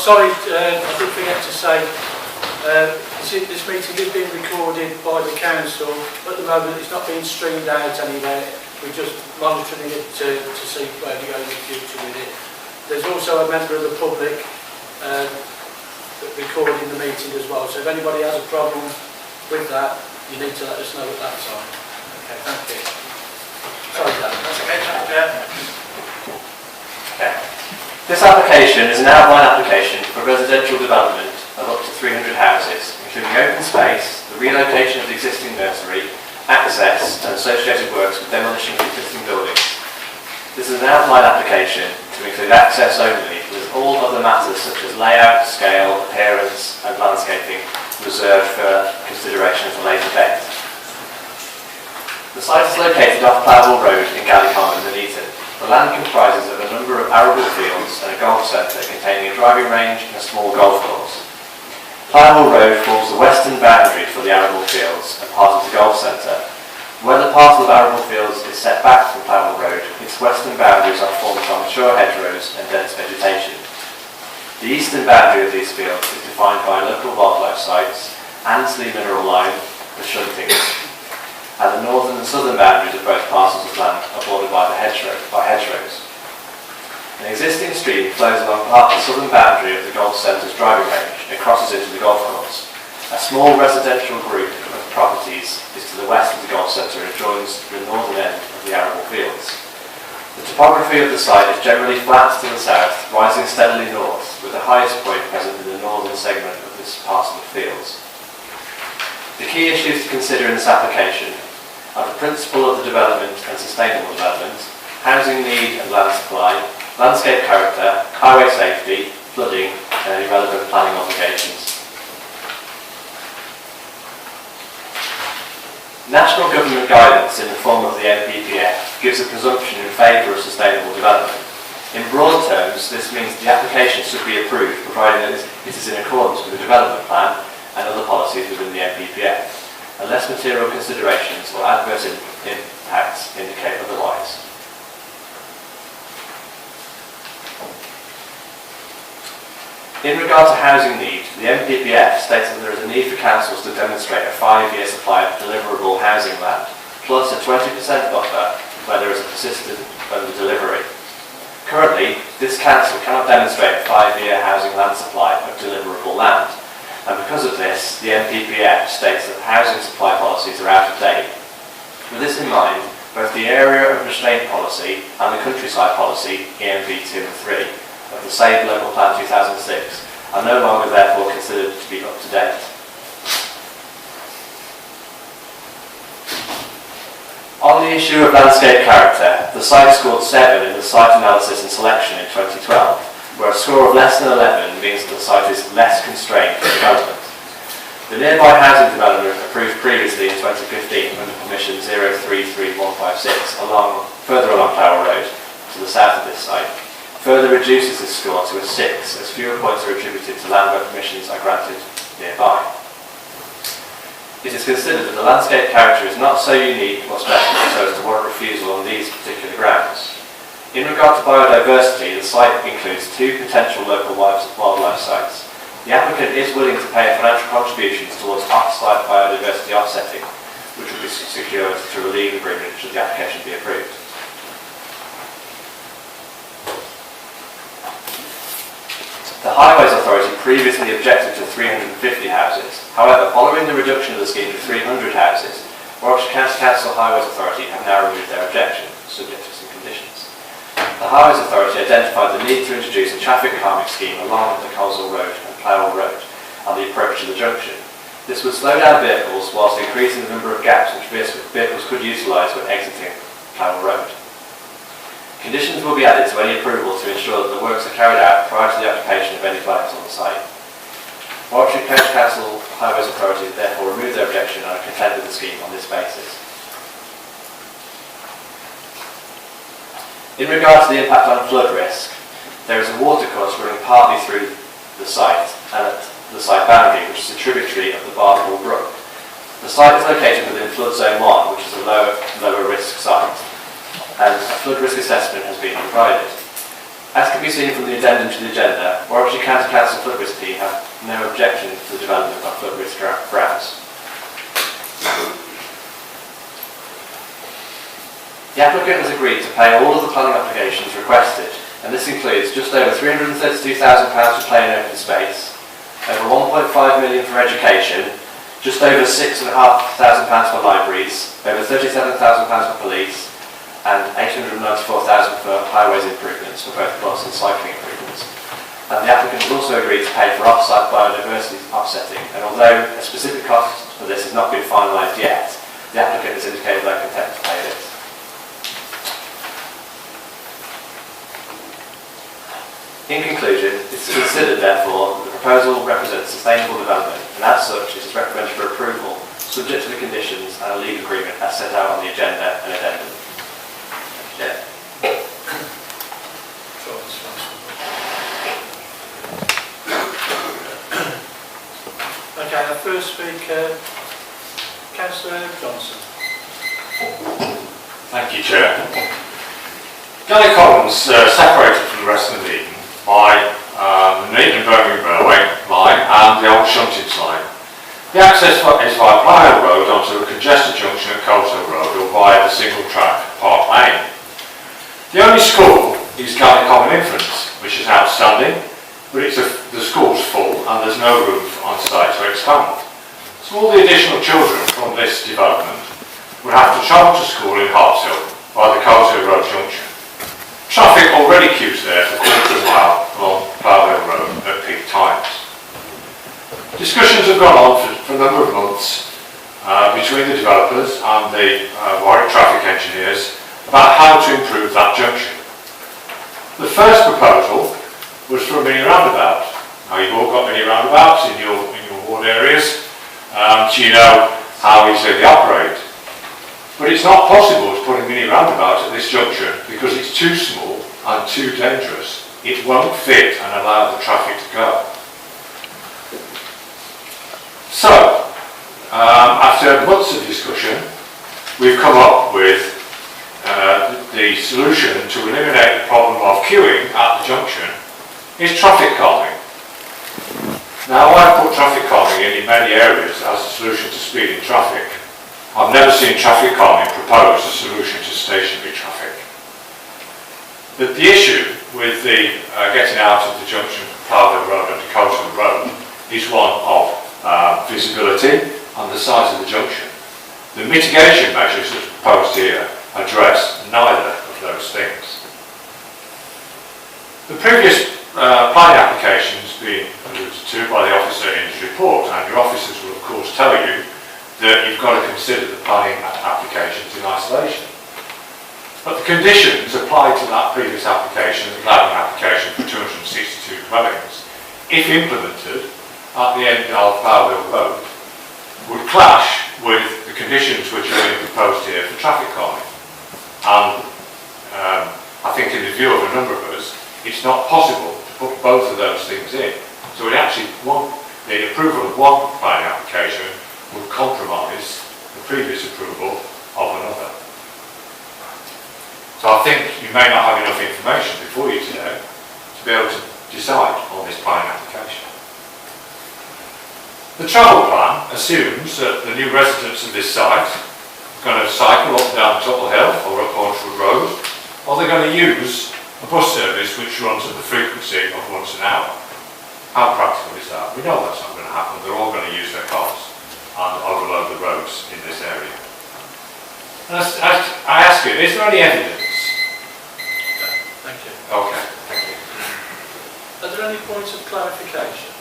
sorry, I did forget to say, this meeting is being recorded by the council. At the moment it's not being streamed out anywhere, we're just monitoring it to see where we go in the future with it. There's also a member of the public recording the meeting as well, so if anybody has a problem with that, you need to let us know at that time. Okay, thank you. Sorry, Dan. That's okay, okay. This application is an outline application for residential development of up to 300 houses, including open space, the relocation of the existing nursery, access and associated works with demolition of existing buildings. This is an outline application to include access only, with all other matters such as layout, scale, appearance and landscaping reserved for consideration at a later date. The site is located off Plowhall Road in Galley, Nuneaton. The land comprises of a number of arable fields and a golf centre containing a driving range and a small golf course. Plowhall Road forms the western boundary for the arable fields and part of the golf centre. Where the parcel of arable fields is set back from Plowhall Road, its western boundaries are formed by mature hedgerows and dense vegetation. The eastern boundary of these fields is defined by local wildlife sites, Annesley Mineral Line, the Shuntings, and the northern and southern boundaries of both parcels of land are bordered by hedgerows. An existing stream flows along part of the southern boundary of the golf centre's driving range and crosses into the golf course. A small residential group of properties is to the west of the golf centre and joins the northern end of the arable fields. The topography of the site is generally flat to the south, rising steadily north, with the highest point present in the northern segment of this parcel of fields. The key issues to consider in this application are the principle of the development and sustainable development, housing need and land supply, landscape character, highway safety, flooding and any relevant planning obligations. National government guidance in the form of the NPPF gives a presumption in favour of sustainable development. In broad terms, this means the application should be approved provided that it is in accordance with the development plan and other policies within the NPPF, unless material considerations or adverse impacts indicate otherwise. In regard to housing need, the NPPF states that there is a need for councils to demonstrate a 5-year supply of deliverable housing land, plus a 20% buffer where there is a persistent under-delivery. Currently, this council cannot demonstrate a 5-year housing land supply of deliverable land, and because of this, the NPPF states that housing supply policies are out of date. With this in mind, both the area of restraint policy and the countryside policy, EMV 2 and 3, of the Save Local Plan 2006 are no longer therefore considered to be up to date. On the issue of landscape character, the site scored 7 in the site analysis and selection in 2012, where a score of less than 11 means that the site is less constrained for development. The nearby housing development approved previously in 2015 under permission 033156 further along Plowhall Road to the south of this site further reduces this score to a 6 as fewer points are attributed to land where permissions are granted nearby. It is considered that the landscape character is not so unique or special so as to warrant refusal on these particular grounds. In regard to biodiversity, the site includes 2 potential local wildlife sites. The applicant is willing to pay financial contributions towards off-site biodiversity offsetting, which will be secured through a legal agreement should the application be approved. The Highways Authority previously objected to 350 houses. However, following the reduction of the scheme to 300 houses, Warwickshire County Council Highways Authority have now removed their objection, subject to some conditions. The Highways Authority identified the need to introduce a traffic calming scheme along the Coleshill Road and Plowhall Road on the approach to the junction. This would slow down vehicles whilst increasing the number of gaps which vehicles could utilise when exiting Plowhall Road. Conditions will be added to any approval to ensure that the works are carried out prior to the occupation of any dwellings on the site. Warwickshire County Council Highways Authority therefore removed their objection and are content with the scheme on this basis. In regard to the impact on flood risk, there is a watercourse running partly through the site and at the site boundary, which is a tributary of the Bardwell Brook. The site is located within Flood Zone 1, which is a lower risk site, and a flood risk assessment has been provided. As can be seen from the addendum to the agenda, Warwickshire County Council Flutwist team have no objection to the development of Flutwist grounds. The applicant has agreed to pay all of the planning applications requested, and this includes just over £332,000 for play and open space, over £1.5 million for education, just over £6,500 for libraries, over £37,000 for police, and £894,000 for highways improvements for both bus and cycling improvements. And the applicant has also agreed to pay for off-site biodiversity offsetting, and although a specific cost for this has not been finalised yet, the applicant has indicated their content to pay this. In conclusion, it is considered, therefore, that the proposal represents sustainable development, and as such, it is recommended for approval, subject to the conditions and a legal agreement as set out on the agenda and addendum. Yeah. Okay, our first speaker, Councillor Johnson. Thank you, Chair. Galley Commons separated from the rest of the Eden by the Neaton and Birmingham Railway line and the old Shuntings line. The access is via Pyle Road onto a congested junction at Coleshill Road or via the single track Park Lane. The only school is Galley Common Inference, which is outstanding, but the school's full and there's no room on site to expand. So all the additional children from this development would have to travel to school in Hartshill by the Coleshill Road junction. Traffic already queues there for a quarter of a mile along Plough Road at peak times. Discussions have gone on for a number of months between the developers and the Warwick traffic engineers about how to improve that junction. The first proposal was for a mini roundabout. Now you've all got mini roundabouts in your ward areas, so you know how easily they operate. But it's not possible to put a mini roundabout at this junction because it's too small and too dangerous. It won't fit and allow the traffic to go. So, after months of discussion, we've come up with the solution to eliminate the problem of queuing at the junction is traffic calming. Now, I've put traffic calming in many areas as a solution to speeding traffic. I've never seen traffic calming proposed as a solution to stationary traffic. But the issue with the getting out of the junction from Plough Road and to Coleshill Road is one of visibility and the size of the junction. The mitigation measures that are proposed here address neither of those things. The previous planning application has been alluded to by the officer in his report, and your officers will of course tell you that you've got to consider the planning applications in isolation. But the conditions applied to that previous application, the planning application for 262 dwellings, if implemented at the end of Plough Road, would clash with the conditions which are being proposed here for traffic calming. And I think in the view of a number of us, it's not possible to put both of those things in. So the approval of one planning application would compromise the previous approval of another. So I think you may not have enough information before you today to be able to decide on this planning application. The travel plan assumes that the new residents of this site are going to cycle up and down Tuttle Hill or up Orchard Road, or they're going to use a bus service which runs at the frequency of once an hour. How practical is that? We know that's not going to happen. They're all going to use their cars and overload the roads in this area. And I ask you, is there any evidence? Thank you. Okay, thank you. Are there any points of clarification?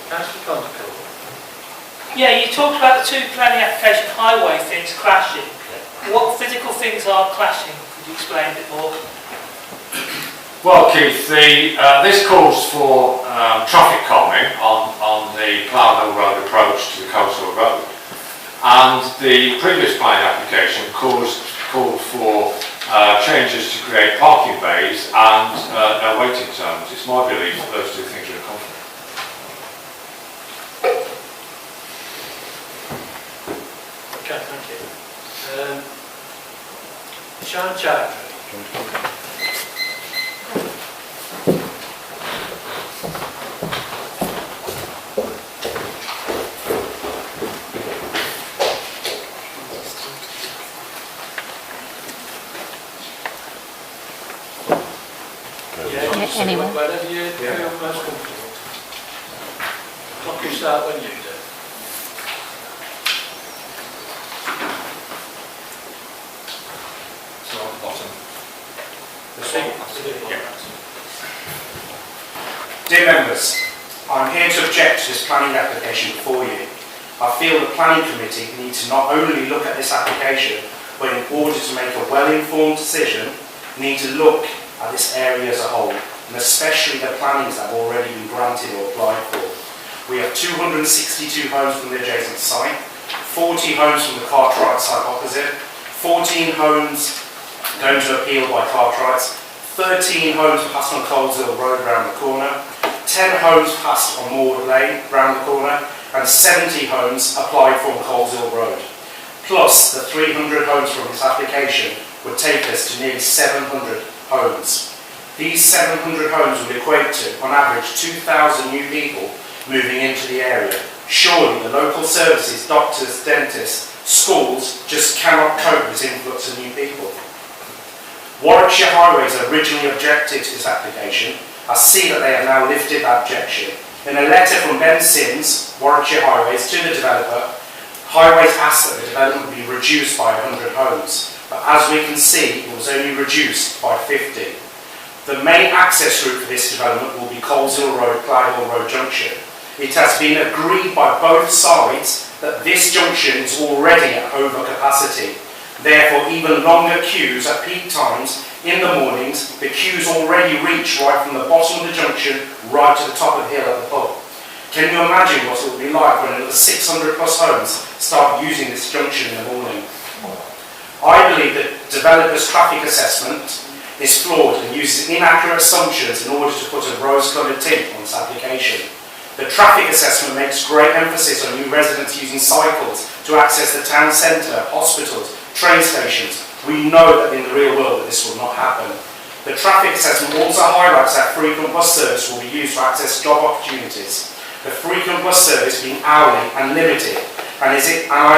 Councillor Constable. Yeah, you talked about the two planning application highway things clashing. What physical things are clashing? Could you explain a bit more? Well, Keith, this calls for traffic calming on the Plough Hill Road approach to the Coleshill Road, and the previous planning application called for changes to create parking bays and no waiting zones. It's my belief that those two things are in conflict. Okay, thank you. Sean Chowdhury. anyway. Wherever you feel most comfortable. Clock you start when you do. So on the bottom. Dear members, I'm here to object to this planning application before you. I feel the planning committee need to not only look at this application, but in order to make a well-informed decision, need to look at this area as a whole, and especially the plannings that have already been granted or applied for. We have 262 homes from the adjacent site, 40 homes from the Cartwright site opposite, 14 homes going to appeal by Cartwrights, 13 homes passed on Coleshill Road round the corner, 10 homes passed on Moorwood Lane round the corner, and 70 homes applied from Coleshill Road. Plus the 300 homes from this application would take us to nearly 700 homes. These 700 homes would equate to, on average, 2,000 new people moving into the area. Surely the local services, doctors, dentists, schools just cannot cope with this influx of new people. Warwickshire Highways originally objected to this application. I see that they have now lifted that objection. In a letter from Ben Sims, Warwickshire Highways, to the developer, Highways asked that the development be reduced by 100 homes, but as we can see, it was only reduced by 50. The main access route for this development will be Coleshill Road, Clydehill Road Junction. It has been agreed by both sides that this junction is already at overcapacity. Therefore, even longer queues at peak times in the mornings, the queues already reach right from the bottom of the junction right to the top of the hill at the pub. Can you imagine what it will be like when another 600 plus homes start using this junction in the morning? I believe that developers' traffic assessment is flawed and uses inaccurate assumptions in order to put a rose-coloured tint on this application. The traffic assessment makes great emphasis on new residents using cycles to access the town centre, hospitals, train stations. We know that in the real world that this will not happen. The traffic assessment also highlights that frequent bus service will be used to access job opportunities. The frequent bus service being hourly and limited, and I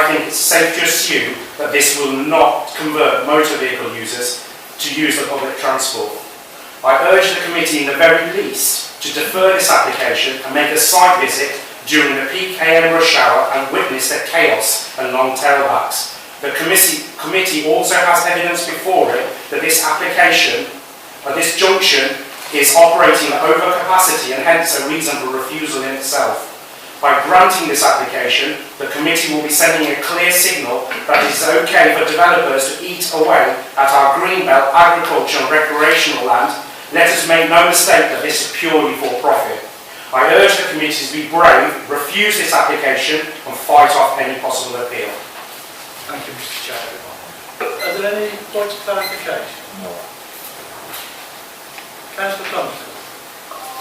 think it's safe to assume that this will not convert motor vehicle users to use the public transport. I urge the committee in the very least to defer this application and make a site visit during the peak AM rush hour and witness the chaos and long tailbacks. The committee also has evidence before it that this application, or this junction, is operating at overcapacity and hence a reason for refusal in itself. By granting this application, the committee will be sending a clear signal that it is okay for developers to eat away at our greenbelt, agriculture and recreational land. Let us make no mistake that this is purely for profit. I urge the committee to be brave, refuse this application and fight off any possible appeal. Thank you, Mr. Chairman. Are there any points of clarification? No. Councillor Thompson?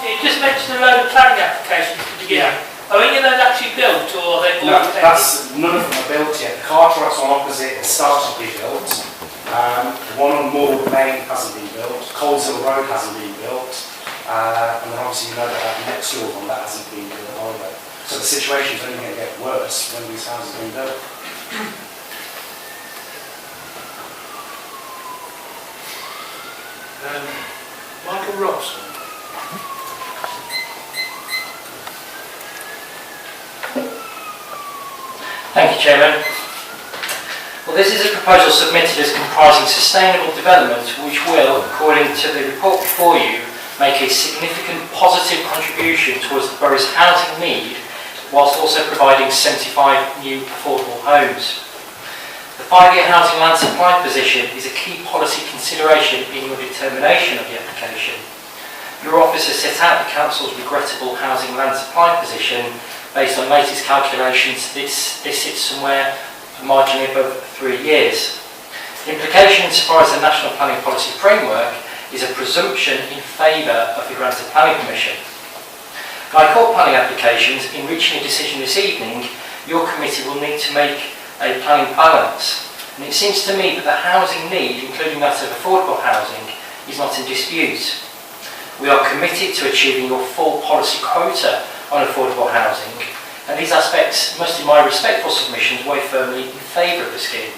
You just mentioned a load of planning applications at the beginning. Are any of those actually built, or are they all No, none of them are built yet. The Cartwright's on opposite has started to be built. The one on Moorwood Lane hasn't been built. Coleshill Road hasn't been built. And then obviously you know that next door one that hasn't been built either. So the situation's only going to get worse when these houses are being built. Michael Robson. Thank you, Chairman. Well, this is a proposal submitted as comprising sustainable development which will, according to the report before you, make a significant positive contribution towards the borough's housing need whilst also providing 75 new affordable homes. The 5-year housing land supply position is a key policy consideration in your determination of the application. Your office has set out the Council's regrettable housing land supply position based on latest calculations. This sits somewhere marginally above 3 years. The implication insofar as the National Planning Policy Framework is a presumption in favour of the granted planning permission. Like all planning applications, in reaching a decision this evening, your committee will need to make a planning balance. And it seems to me that the housing need, including that of affordable housing, is not in dispute. We are committed to achieving your full policy quota on affordable housing, and these aspects, most in my respectful submissions, weigh firmly in favour of the scheme.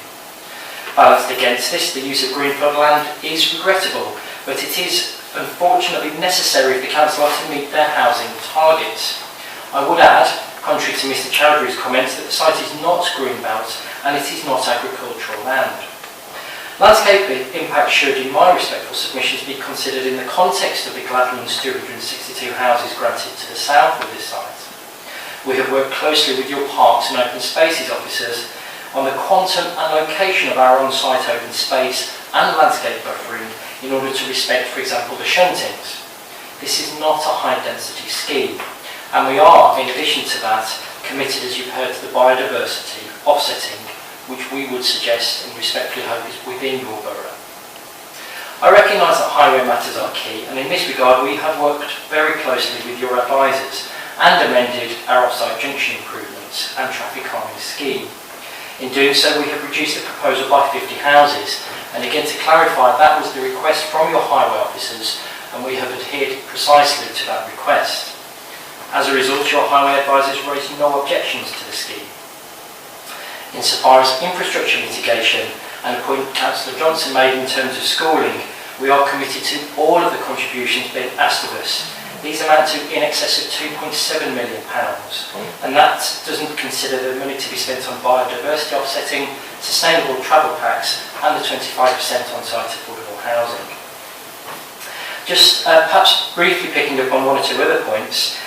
Balanced against this, the use of greenfield land is regrettable, but it is unfortunately necessary if the council are to meet their housing targets. I would add, contrary to Mr Chowdhury's comments, that the site is not greenbelt and it is not agricultural land. Landscape impact should, in my respectful submissions, be considered in the context of the Gladlands 262 houses granted to the south of this site. We have worked closely with your parks and open spaces officers on the quantum and location of our on-site open space and landscape buffering in order to respect, for example, the shuntings. This is not a high-density scheme, and we are, in addition to that, committed, as you've heard, to the biodiversity offsetting, which we would suggest and respectfully hope is within your borough. I recognise that highway matters are key, and in this regard we have worked very closely with your advisors and amended our off-site junction improvements and traffic calming scheme. In doing so, we have reduced the proposal by 50 houses, and again to clarify, that was the request from your highway officers, and we have adhered precisely to that request. As a result, your highway advisors raised no objections to the scheme. Insofar as infrastructure mitigation and a point Councillor Johnson made in terms of schooling, we are committed to all of the contributions being asked of us. These amount to in excess of £2.7 million, and that doesn't consider the money to be spent on biodiversity offsetting, sustainable travel packs and the 25% on-site affordable housing. Just perhaps briefly picking up on one or two other points,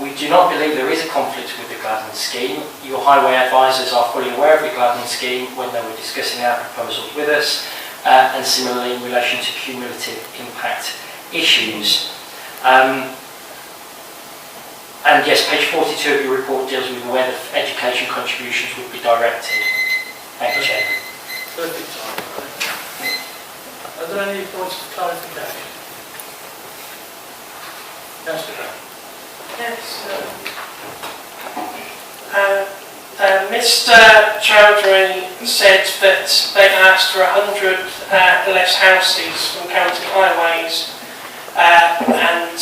we do not believe there is a conflict with the Gladden scheme. Your highway advisors are fully aware of the Gladden scheme when they were discussing our proposals with us, and similarly in relation to cumulative impact issues. And yes, page 42 of your report deals with where the education contributions would be directed. Thank you, Chairman. Perfect time. Are there any points of clarification? Councillor Brown. Yes. Mr Chowdhury said that they've asked for 100 less houses from county highways, and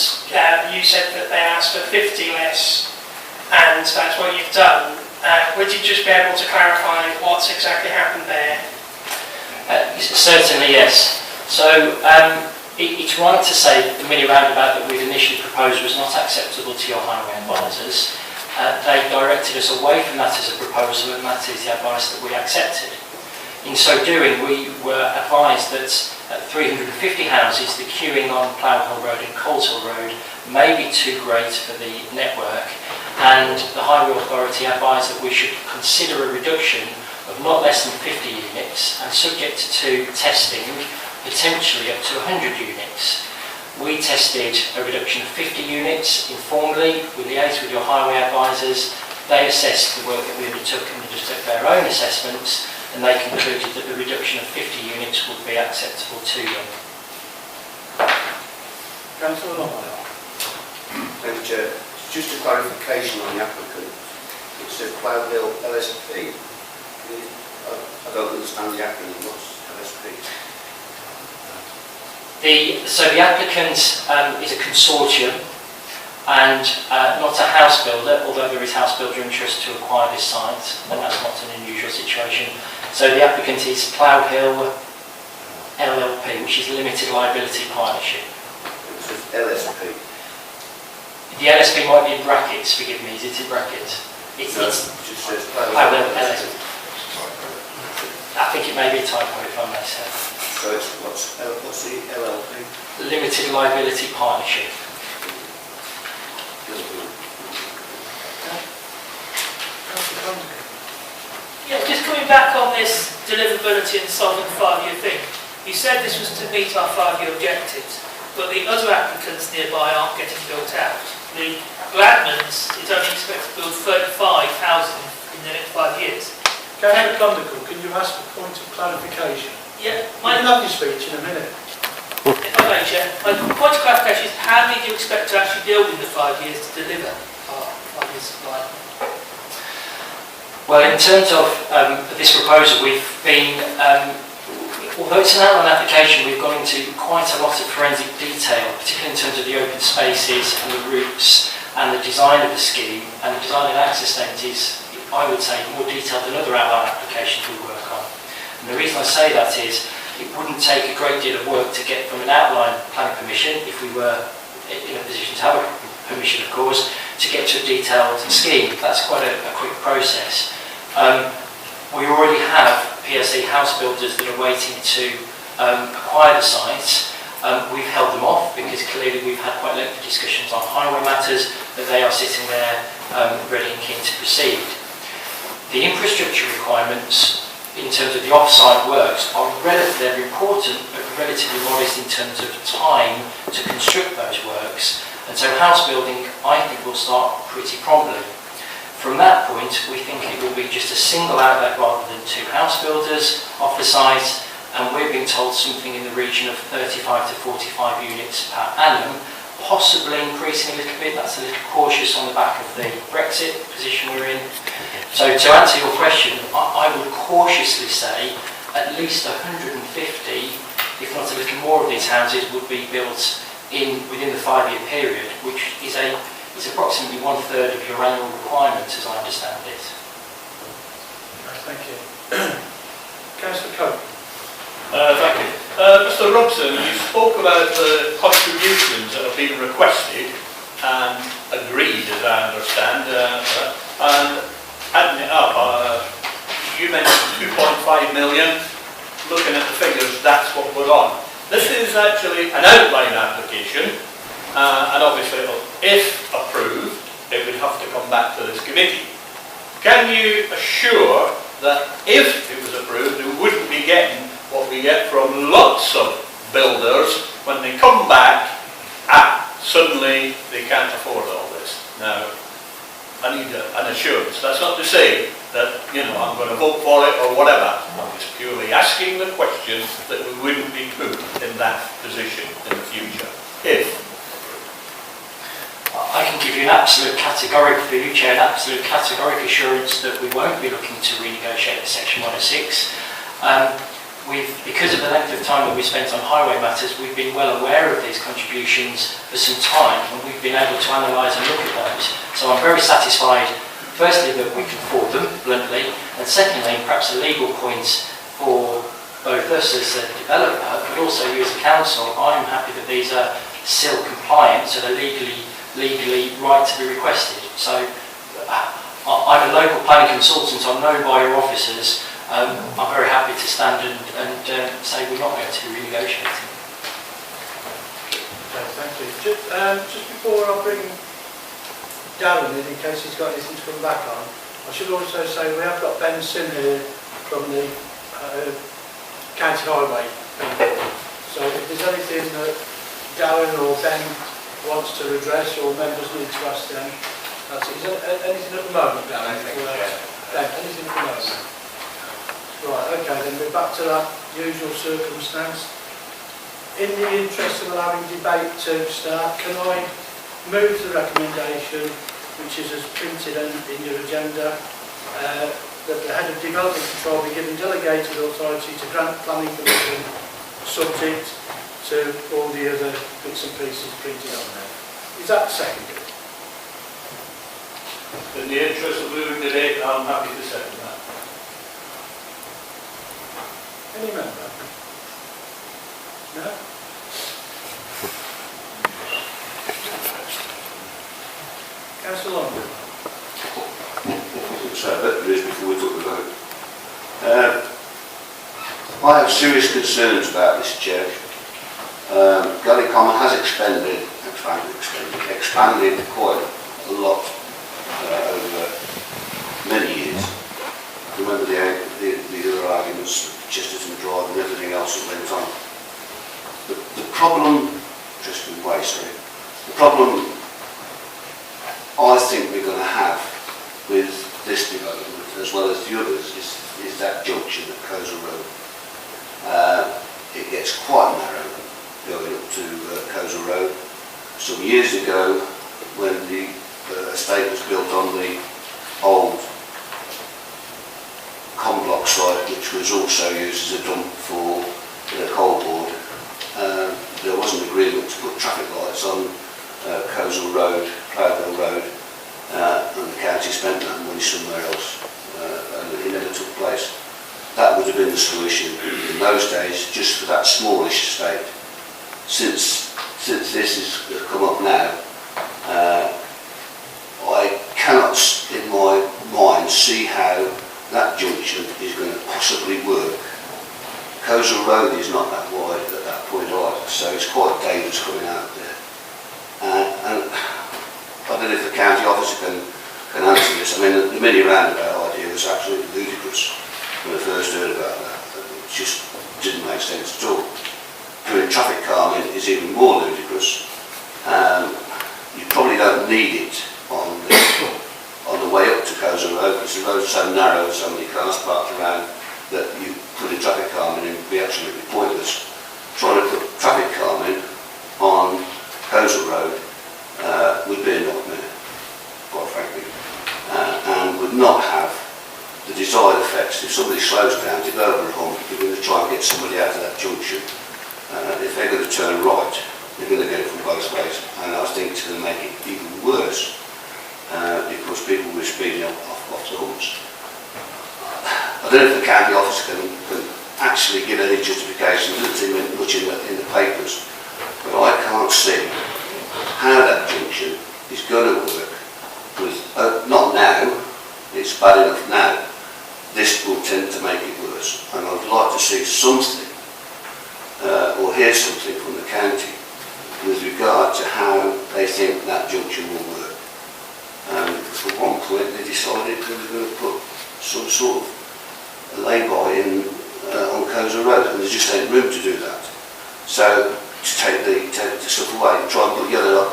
you said that they asked for 50 less, and that's what you've done. Would you just be able to clarify what's exactly happened there? Certainly, yes. So it's right to say that the mini roundabout that we've initially proposed was not acceptable to your highway advisors. They directed us away from that as a proposal, and that is the advice that we accepted. In so doing, we were advised that at 350 houses, the queuing on Plough Hill Road and Coleshill Road may be too great for the network, and the Highway Authority advised that we should consider a reduction of not less than 50 units, and subject to testing, potentially up to 100 units. We tested a reduction of 50 units informally. We liaised with your highway advisors. They assessed the work that we undertook and undertook their own assessments, and they concluded that the reduction of 50 units would be acceptable to them. Councillor Long. Thank you, Chair. Just a clarification on the applicant. It says Plough Hill LSP. I don't understand the acronym. What's LSP? So the applicant is a consortium and not a house builder, although there is house builder interest to acquire this site, and that's not an unusual situation. So the applicant is Plough Hill LLP, which is Limited Liability Partnership. It says LSP. The LSP might be in brackets, forgive me, is it in brackets? It just says Plough Hill LSP. I think it may be a typo if I may say. So it's, what's the LLP? Limited Liability Partnership. Yeah, just coming back on this deliverability and solving the 5-year thing. You said this was to meet our 5-year objectives, but the other applicants nearby aren't getting built out. The Gladmans is only expected to build 35 houses in the next 5 years. Councillor Condicle, can you ask a point of clarification? Yeah, I can have your speech in a minute. If I may, Chair, my point of clarification is how many do you expect to actually build in the 5 years to deliver our 5 years supply? Well, in terms of this proposal, we've been, although it's an outline application, we've gone into quite a lot of forensic detail, particularly in terms of the open spaces and the routes and the design of the scheme, and the design and access statement is, I would say, more detailed than other outline applications we work on. And the reason I say that is it wouldn't take a great deal of work to get from an outline planning permission, if we were in a position to have a permission, of course, to get to a detailed scheme. That's quite a quick process. We already have PSC house builders that are waiting to acquire the sites. We've held them off because clearly we've had quite lengthy discussions on highway matters, but they are sitting there ready and keen to proceed. The infrastructure requirements in terms of the off-site works are relatively important but relatively modest in terms of time to construct those works, and so house building I think will start pretty promptly. From that point we think it will be just a single outlet rather than two house builders off the site, and we're being told something in the region of 35 to 45 units per annum, possibly increasing a little bit. That's a little cautious on the back of the Brexit position we're in. So to answer your question, I would cautiously say at least 150, if not a little more, of these houses would be built within the 5-year period, which is approximately 1/3 of your annual requirement, as I understand it. Thank you. Councillor Cope. Thank you. Mr Robson, you spoke about the contributions that have been requested and agreed, as I understand, and adding it up, you mentioned 2.5 million. Looking at the figures, that's what we're on. This is actually an outline application, and obviously, if approved, it would have to come back to this committee. Can you assure that if it was approved, we wouldn't be getting what we get from lots of builders when they come back, suddenly they can't afford all this? Now, I need an assurance. That's not to say that, I'm going to vote for it or whatever. I'm just purely asking the question that we wouldn't be put in that position in the future, if. I can give you an absolute categorical, for you, Chair, an absolute categorical assurance that we won't be looking to renegotiate Section 106. Because of the length of time that we spent on highway matters, we've been well aware of these contributions for some time, and we've been able to analyse and look at those. So I'm very satisfied, firstly, that we can afford them, bluntly, and secondly, perhaps a legal point for both us as a developer, but also you as a council. I'm happy that these are still compliant, so they're legally right to be requested. So I'm a local planning consultant, I'm known by your officers. I'm very happy to stand and say we're not going to be renegotiating. Okay, thank you. Just before I bring Darren in case he's got anything to come back on, I should also say we have got Ben Sim here from the County Highway people. So if there's anything that Darren or Ben wants to address or members need to ask them, that's it. Is there anything at the moment, Darren? Ben, anything at the moment? Right, okay, then we're back to that usual circumstance. In the interest of allowing debate to start, can I move the recommendation, which is as printed in your agenda, that the Head of Development Control be given delegated authority to grant planning permission subject to all the other bits and pieces printed on there. Is that seconded? In the interest of moving the date, I'm happy to second that. Any member? No? Councillor Longdon. So that is before we took the vote. I have serious concerns about this church. Galley Common has expanded quite a lot over many years. Remember the other arguments, Chesterton Drive and everything else that went on. The problem, Chesterton Way, sorry, the problem I think we're going to have with this development, as well as the others, is that junction at Koza Road. It gets quite narrow going up to Koza Road. Some years ago, when the estate was built on the old block site, which was also used as a dump for the coal board, there was an agreement to put traffic lights on Kozel Road, Cloudville Road, and the county spent that money somewhere else, and it never took place. That would have been the solution in those days, just for that smallish estate. Since this has come up now, I cannot in my mind see how that junction is going to possibly work. Coastal Road is not that wide at that point either, so it's quite dangerous coming out there. And I don't know if the county officer can answer this. I mean, the mini roundabout idea was absolutely ludicrous when I first heard about that. It just didn't make sense at all. Doing traffic calming is even more ludicrous. You probably don't need it on the way up to Coastal Road, because the road's so narrow and so many cars parked around that you putting traffic calming in would be absolutely pointless. Trying to put traffic calming on Coastal Road would be a nightmare, quite frankly, and would not have the desired effects. If somebody slows down to go over a hump, you're going to try and get somebody out of that junction. If they're going to turn right, they're going to get it from both ways, and I think it's going to make it even worse because people will be speeding off the humps. I don't know if the county officer can actually give any justification. It doesn't seem much in the papers, but I can't see how that junction is going to work with, not now, it's bad enough now, this will tend to make it worse, and I'd like to see something or hear something from the county with regard to how they think that junction will work. At one point they decided they were going to put some sort of lay-by in on Coastal Road, and there just ain't room to do that. So to take the stuff away and try and put yellow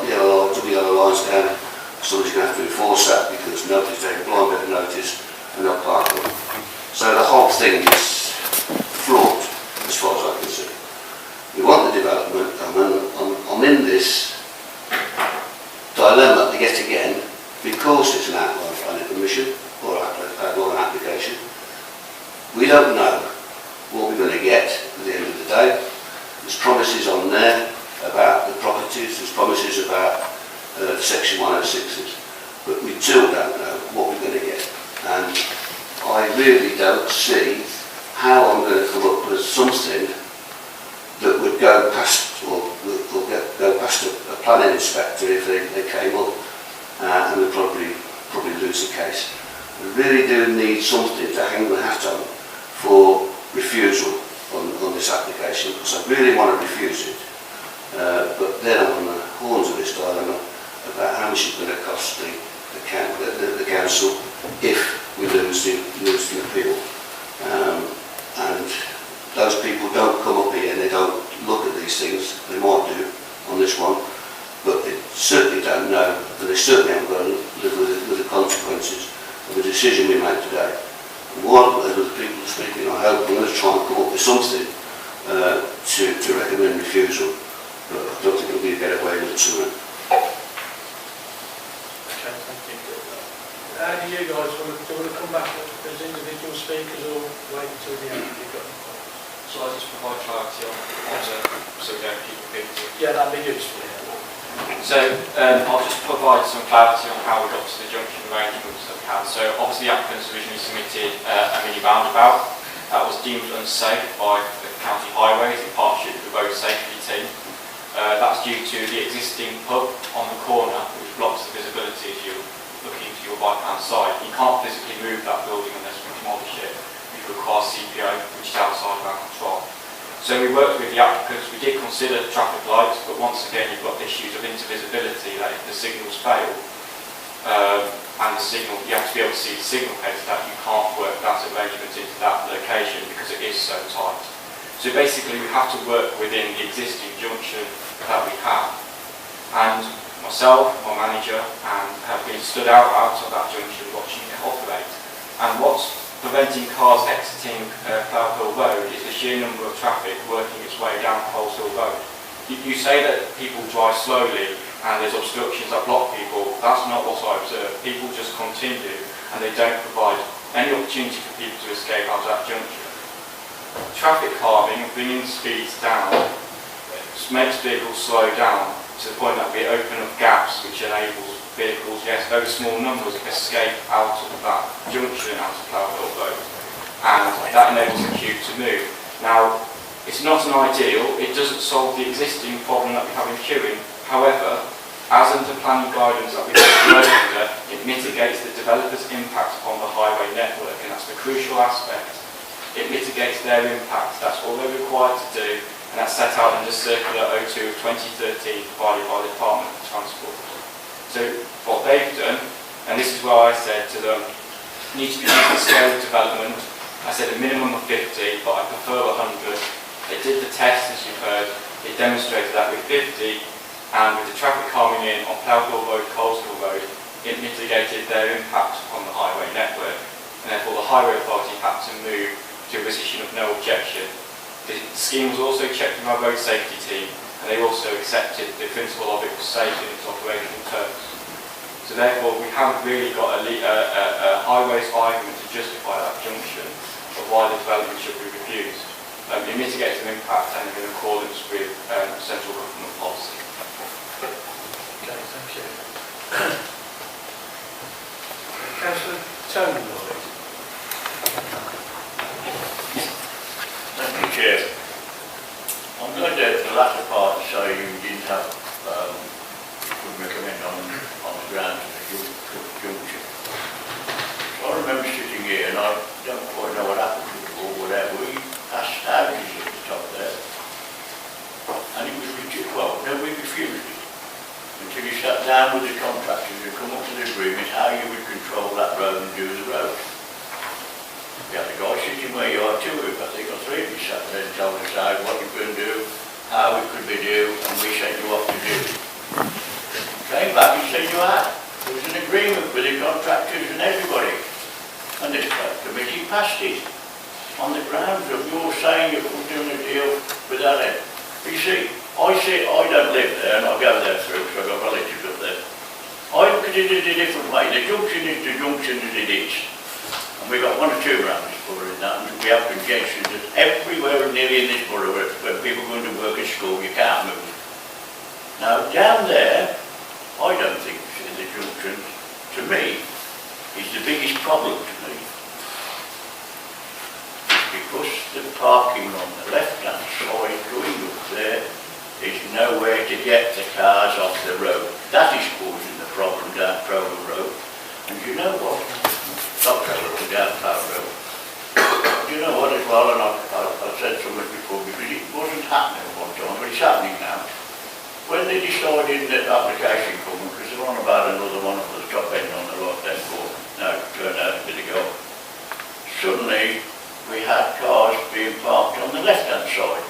lines down, somebody's going to have to enforce that because nobody's taking a blind bit of notice and they'll park them. So the whole thing is fraught as far as I can see. We want the development, and I'm in this dilemma yet again because it's an outline planning permission or an application. We don't know what we're going to get at the end of the day. There's promises on there about the properties, there's promises about the Section 106s, but we still don't know what we're going to get. And I really don't see how I'm going to come up with something that would go past or go past a planning inspector if they came up, and we'd probably lose the case. We really do need something to hang the hat on for refusal on this application, because I really want to refuse it, but then I'm on the horns of this dilemma about how much it's going to cost the council if we lose the appeal. And those people don't come up here and they don't look at these things. They might do on this one, but they certainly don't know, and they certainly haven't got to live with the consequences of the decision we make today. And while other people are speaking, I hope I'm going to try and come up with something to recommend refusal, but I don't think it'll be a better way than something. Okay, thank you. Do you guys want to come back as individual speakers or wait until the end? You've got any comments? So I just provide clarity on so we don't keep repeating. Yeah, that'd be useful. So I'll just provide some clarity on how we got to the junction arrangements that we had. So obviously the applicants originally submitted a mini roundabout that was deemed unsafe by the county highways in partnership with the road safety team. That's due to the existing pub on the corner, which blocks the visibility as you're looking to your right hand side. You can't physically move that building unless we demolish it, which requires CPO, which is outside of our control. So we worked with the applicants, we did consider traffic lights, but once again you've got issues of intervisibility, that if the signals fail, and the signal, you have to be able to see the signal heads, that you can't work that arrangement into that location because it is so tight. So basically we have to work within the existing junction that we have. And myself, my manager, and have been stood out of that junction watching it operate. And what's preventing cars exiting Plough Hill Road is the sheer number of traffic working its way down Coles Hill Road. You say that people drive slowly and there's obstructions that block people. That's not what I observe. People just continue and they don't provide any opportunity for people to escape out of that junction. Traffic calming, bringing speeds down, makes vehicles slow down to the point that we open up gaps which enables vehicles, yes, very small numbers, escape out of that junction, out of Plough Hill Road. and that enables the queue to move. Now, it's not an ideal, it doesn't solve the existing problem that we have in queuing. However, as under planning guidance that we have to work under, it mitigates the developer's impact upon the highway network, and that's the crucial aspect. It mitigates their impact, that's all they're required to do, and that's set out in the Circular 02 of 2013 provided by the Department of Transport. So what they've done, and this is where I said to them, need to be using scale of development. I said a minimum of 50, but I prefer 100. They did the test, as you've heard. It demonstrated that with 50, and with the traffic calming in on Ploughville Road, Coleshill Road, it mitigated their impact on the highway network. And therefore the Highway Authority had to move to a position of no objection. The scheme was also checked with our road safety team, and they also accepted the principle of it was safe in its operational terms. So therefore we haven't really got a highways argument to justify that junction of why the development should be refused. It mitigates an impact and in accordance with central government policy. Okay, thank you. Councillor Tony Lloyd. Thank you, Chair. I'm going to the latter part say you didn't have would recommend on the ground of the junction. So I remember sitting here and I don't quite know what happened or whatever. We passed houses at the top there. And it was rejected. Well, nobody refused it. Until you sat down with the contractors and come up to the agreement how you would control that road and do the road. You had a guy sitting where you are, two of I think, or three of you sat there and told us what you could do, how it could be done, and we sent you off to do it. Came back and said you had. There was an agreement with the contractors and everybody. And this committee passed it on the grounds of your saying you couldn't do a deal without it. But you see, I don't live there and I go there through because I've got relatives up there. I look at it in a different way. The junction is the junction as it is. And we've got one or two around this borough in that, and we have congestion everywhere nearly in this borough where people are going to work at school, you can't move. Now down there, I don't think the junction, to me, is the biggest problem to me. It's because the parking on the left-hand side going up there is nowhere to get the cars off the road. That is causing the problem down Crowell Road. And you know what? Not Crowell Road, down Crowell Road. You know what as well, and I've said so much before, because it wasn't happening at one time, but it's happening now. When they decided that application coming, because they're on about another one of the top end on the right then for now turned out a bit ago, suddenly we had cars being parked on the left hand side.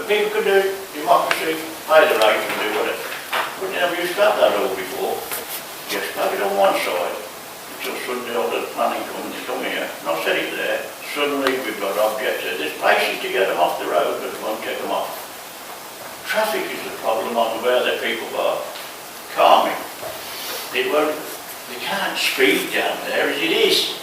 People could do democracy, pay the rate and do whatever. We never used to have that all before. Just have it on one side until suddenly all the planning companies come here. And I said it there, suddenly we've got objects there. There's places to get them off the road, but won't get them off. Traffic is the problem on where the people are. Calming. They can't speed down there as it is.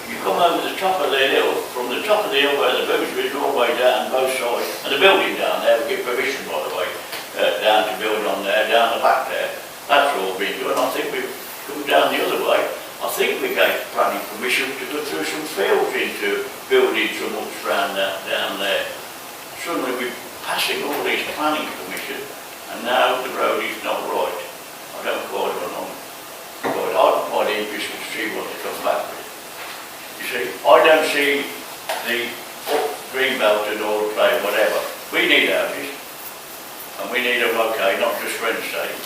You come over the top of the hill, from the top of the hill where the boozer is all the way down both sides, and the building down there, we give permission by the way, down to build on there, down the back there. That's all been done. I think we've come down the other way. I think we gave planning permission to go through some fields into building some huts around down there. Suddenly we're passing all these planning permission, and now the road is not right. I don't quite know. But I'm quite interested to see what they come back with. You see, I don't see the green belt and all play, whatever. We need houses, and we need them okay, not just rent sake.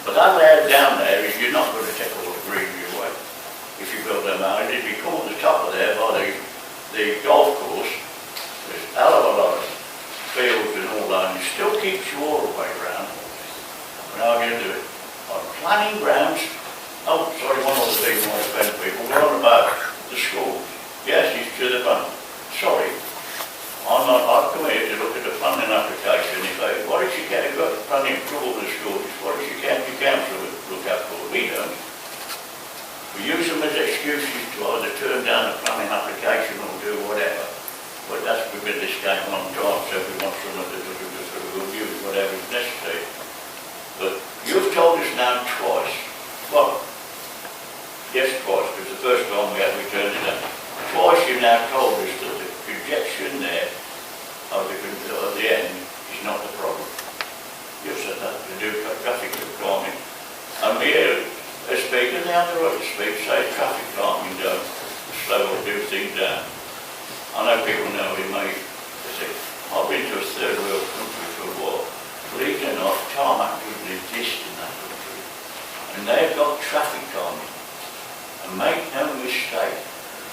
But that layer down there is you're not going to take all the greenery away. If you build them houses, if you come at the top of there by the golf course, there's a hell of a lot of fields and all that, and it still keeps you all the way around. And how are you going to do it? On planning grounds. Oh, sorry, one other thing I want to spend people. We're on about the school. Yes, it's to the fund. Sorry. I've come here to look at the planning application. What if you get a good planning approval with the schools? What if you can't look out for? We don't. We use them as excuses to either turn down a do things down. I know people know it may, they say, I've been to a third world country for a while. Believe it or not, tarmac doesn't exist in that country. And they've got traffic calming. And make no mistake,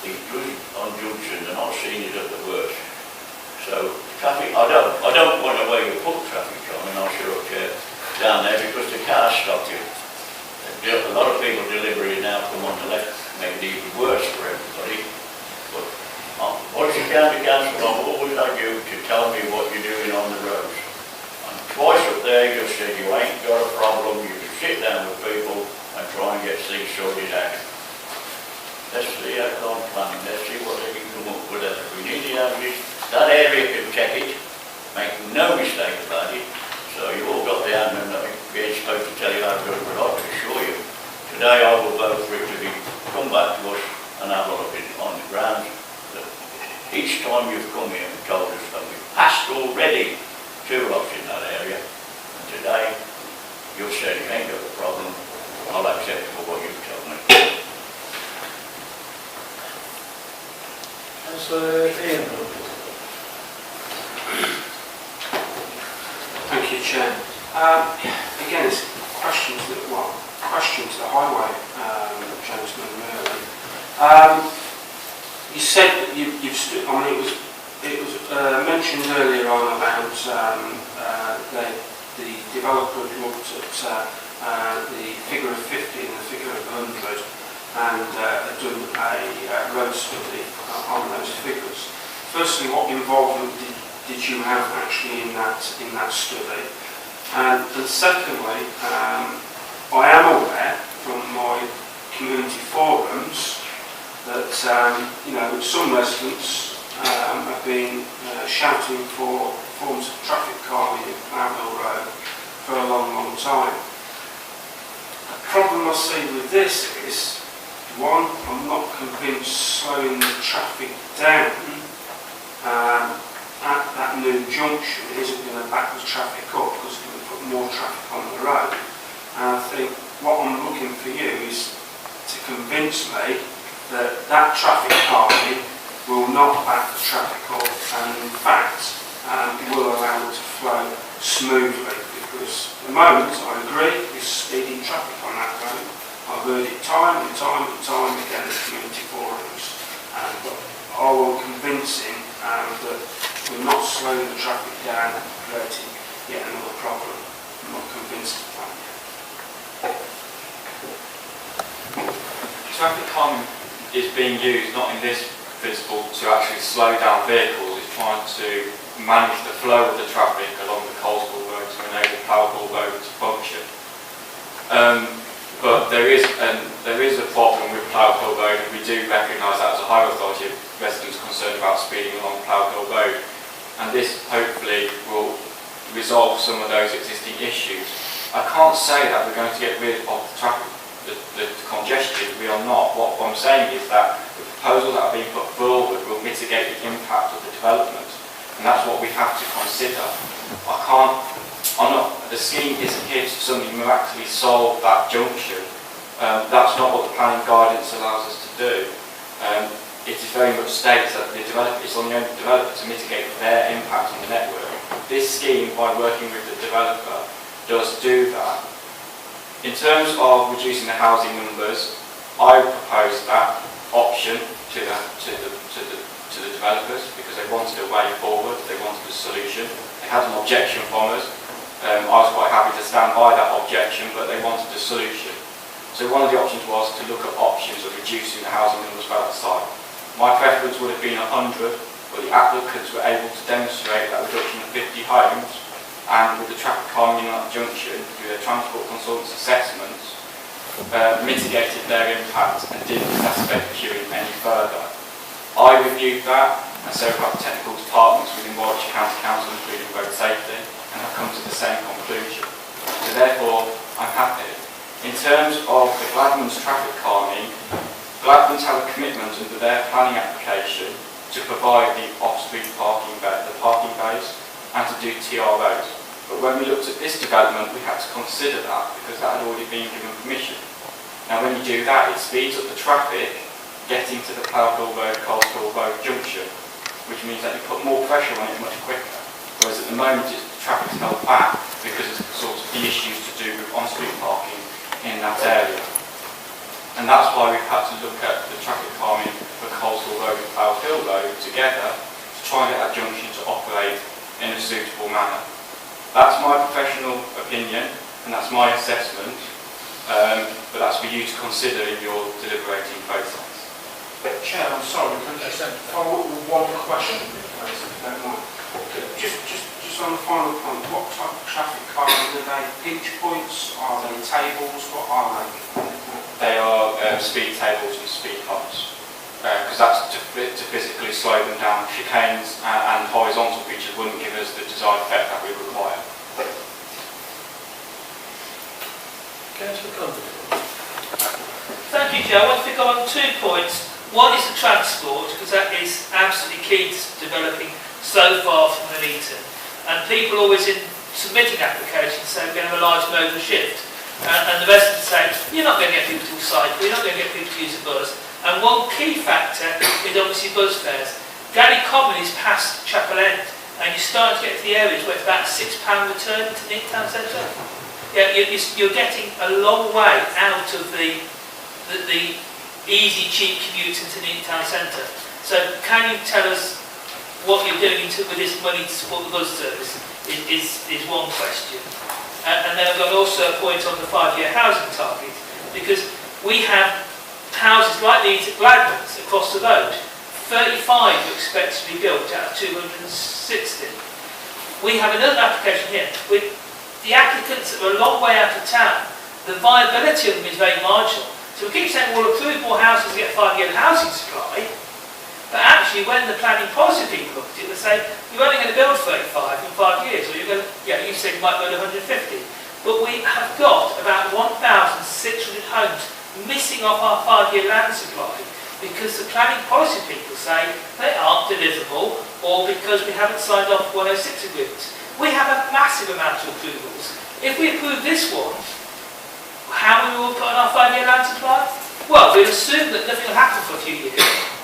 it's good on junctions, and I've seen it at the worst. So traffic, I don't want to where you put traffic calming, I sure care down there, because the cars stop you. A lot of people delivery now come on the left, make it even worse for everybody. But once you county council, I've always had you to tell me what you're doing on the roads. And twice up there you said you ain't got a problem, you can sit down with people and try and get things sorted out. Let's see how come planning, let's see what they can come up with. If we need the houses, that area can check it, make no mistake about it. So you all got the admin that we ain't supposed to tell you how good, but I can assure you, today I will vote for it to be come back to us and have a look at it on the ground. That each time you've come here and told us that we've passed already 2 lots in that area, and today you've said you ain't got a problem, I'll accept for what you've told me. Councillor Ian. Thank you, Chair. Again, it's questions to the highway gentleman really. You said that you've stood. I mean, it was mentioned earlier on about the developer had looked at the figure of 50 and the figure of 100 and had done a road study on those figures. Firstly, what involvement did you have actually in that study? And secondly, I am aware from my community forums that some residents have been shouting for forms of traffic calming in Plowhill Road for a long time. The problem I see with this is, one, I'm not convinced slowing the traffic down at that new junction isn't going to back the traffic up, because it's going to put more traffic on the road. And I think what I'm looking for you is to convince me that that traffic calming will not back the traffic up, and in fact will allow it to flow smoothly, because at the moment I agree there's speeding traffic on that road. I've heard it time and time and time again in community forums, but I will convince him that we're not slowing the traffic down and creating yet another problem. I'm not convinced of that yet. Traffic calming is being used not in this principle to actually slow down vehicles, it's trying to manage the flow of the traffic along the coastal road to enable Plowhill Road to function. But there is a problem with Plowhill Road, and we do recognise that as a highway authority, residents concerned about speeding along Plowhill Road. And this hopefully will resolve some of those existing issues. I can't say that we're going to get rid of the traffic, the congestion, we are not. What I'm saying is that the proposals that are being put forward will mitigate the impact of the development. And that's what we have to consider. The scheme isn't here to suddenly miraculously solve that junction. That's not what the planning guidance allows us to do. It is very much states that it's on the only developer to mitigate their impact on the network. This scheme, by working with the developer, does do that. In terms of reducing the housing numbers, I propose that option to the developers, because they wanted a way forward, they wanted a solution. They had an objection from us. I was quite happy to stand by that objection, but they wanted a solution. So one of the options was to look at options of reducing the housing numbers for that site. My preference would have been 100, but the applicants were able to demonstrate that reduction of 50 homes, and with the traffic calming at that junction, through their transport consultants' assessments, mitigated their impact and didn't exacerbate queuing any further. I reviewed that, and so have technical departments within Warwickshire County Council, including road safety, and have come to the same conclusion. So therefore, I'm happy. In terms of the Gladman's traffic calming, Gladman's have a commitment under their planning application to provide the off-street parking bays and to do TROs. But when we looked at this development, we had to consider that because that had already been given permission. Now when you do that, it speeds up the traffic, getting to the Plough Road, Coleshill Road junction, which means that you put more pressure on it much quicker. Whereas at the moment, the traffic's held back because of sort of the issues to do with on-street parking in that area. And that's why we've had to look at the traffic calming for Coleshill Road and Plough Hill Road together to try and get that junction to operate in a suitable manner. That's my professional opinion and that's my assessment, but that's for you to consider in your deliberating process. Chair, I'm sorry, can I just follow up with one question, please, if you don't mind? Just on the final point, what type of traffic calming are they? Pinch points? Are they tables? What are they? They are speed tables and speed bumps, because that's to physically slow them down. Chicanes and horizontal features wouldn't give us the desired effect that we require. Councillor Condon. Thank you, Joe. I want to pick up on 2 points. One is the transport, because that is absolutely key to developing so far from Nuneaton. And people always in submitting applications say we're going to have a large modal shift. And the residents say, you're not going to get people to cycle, you're not going to get people to use a bus. And one key factor is obviously bus fares. Galley Common is past Chapel End, and you're starting to get to the areas where it's about £6 return to Nick Town Centre. Yeah, you're getting a long way out of the easy, cheap commute into Nick Town Centre. So can you tell us what you're doing with this money to support the bus service is one question. And then I've got also a point on the 5-year housing target, because we have houses like these at Gladman's across the road. 35 are expected to be built out of 260. We have another application here with the applicants that are a long way out of town. The viability of them is very marginal. So we keep saying we'll approve more houses to get 5-year housing supply, but actually when the planning policy people look at it, they say you're only going to build 35 in 5 years, or you're going to, you said you might build 150. But we have got about 1,600 homes missing off our 5-year land supply because the planning policy people say they aren't deliverable, or because we haven't signed off 106 agreements. We have a massive amount of approvals. If we approve this one, how will we put on our 5-year land supply? Well, we'll assume that nothing will happen for a few years.